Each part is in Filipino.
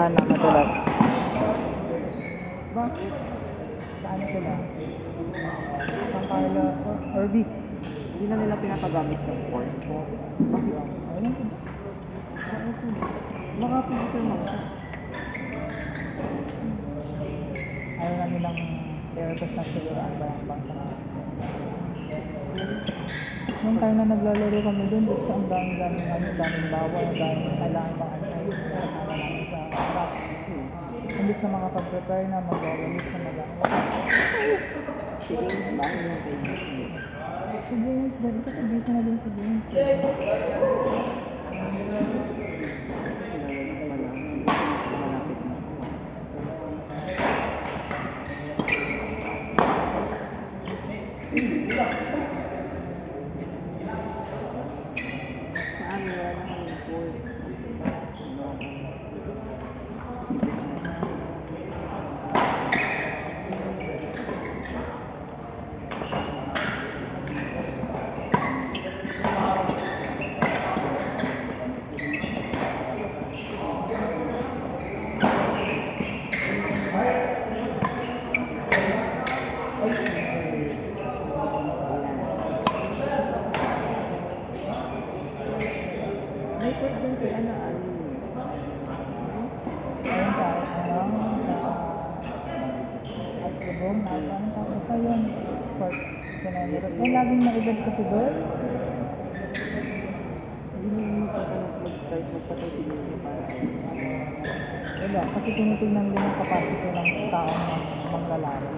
sana madalas. Bakit? Saan sila? San Carlo Orbis. Hindi na nila pinapagamit ng pork. Bakit? Ayun. Baka physical mountains. Ayaw na nilang i-represent siguro ang bangsa ng Mexico. Nung time na naglalaro kami doon, Diyos ko, ang daming bawal, ang daming kailangan pang kasama namin sa harap. Imbis na makapag-prepare na, mag-wawalis na mag-aawat. Sige, bahay lang kayo. Si James, dahil kasi busy na din si James. Malapit na. Saan wala na kami pork? May pork din si ano, Ayun sa Aslubong, anong tawag sa yun? Sports. Pinalaro. May laging na-event kasi doon. Hindi mo mag-start magpatay siguro para Wala, kasi tinitignan din ang capacity ng taong manglalaro.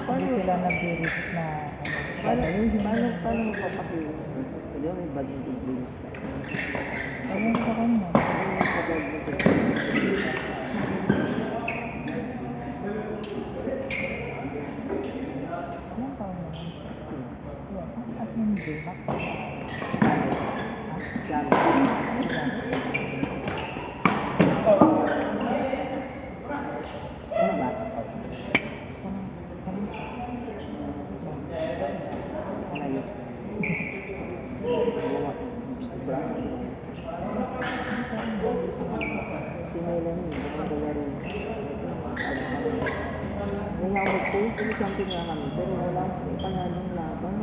Hindi sila nag-risk na paano mo papakilin? Hindi mo may badminton game. ayun sa kanya. Anong tawag naman? Yan, as in J-Max. Ano ba? Malayo. Si Melanie, naglalaro. Ngayon ako mag-post, champion nga kami, pero wala akong pangalong laban.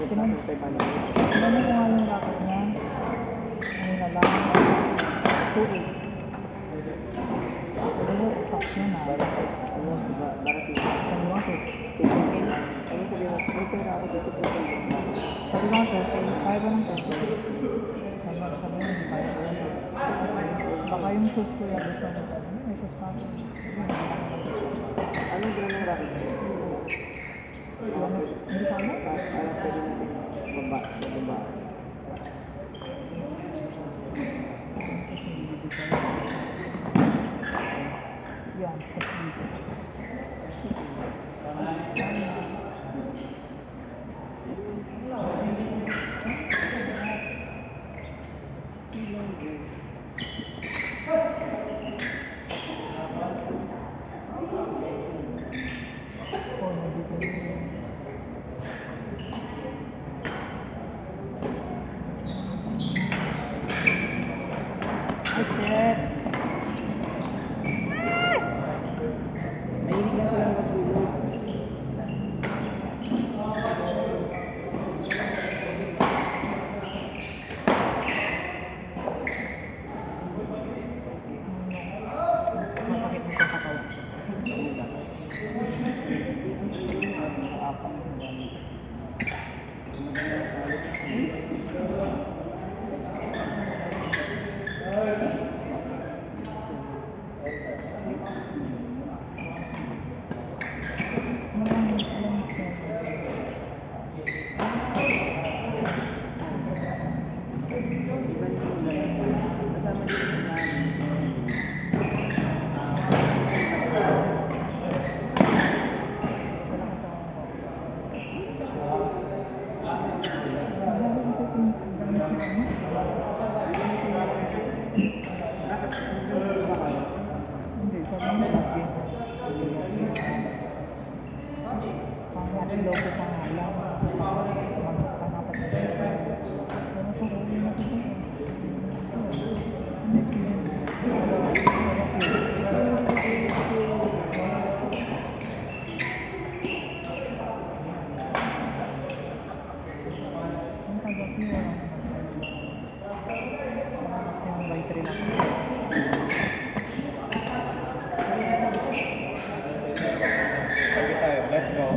Tinanong ko nga yung racket niya. Ano na lang. Pero stocks niya na. Sabi ko nga Thursday, kaya ba ng Thursday? Sabi mo, kaya ba yan? Baka yung shoes ko yung gusto mo. May shoes pa ako. Anong brand ng racket? Hindi ka mo? Parang pwede natin baba. Yan, kasi dito. Oh, nandito yun. Loko pa nga lang. Sumagot pa dapat na rin. Pero kung uwi na si Boss, hindi sige. Ang kagabi, walang maximum by 3 lang. Sabi tayo, let's go.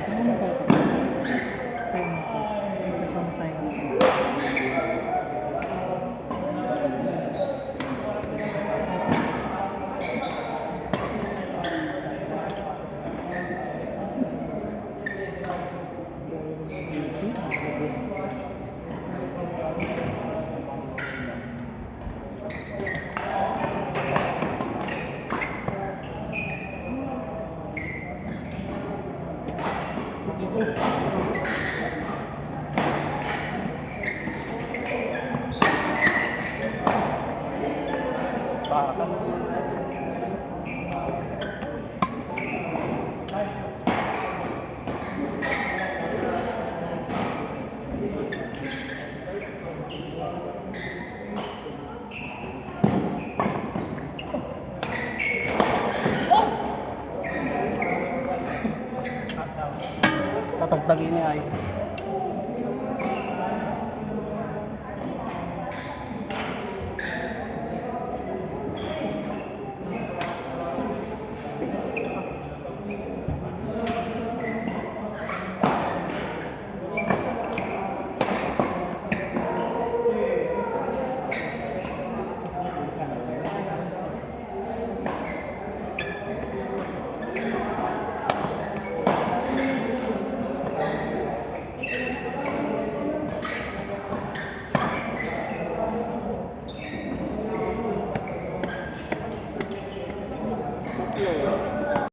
Ano na tayo? Tayo na po. Kasama sa'yo. Bakit? Tatagtagin niya ay.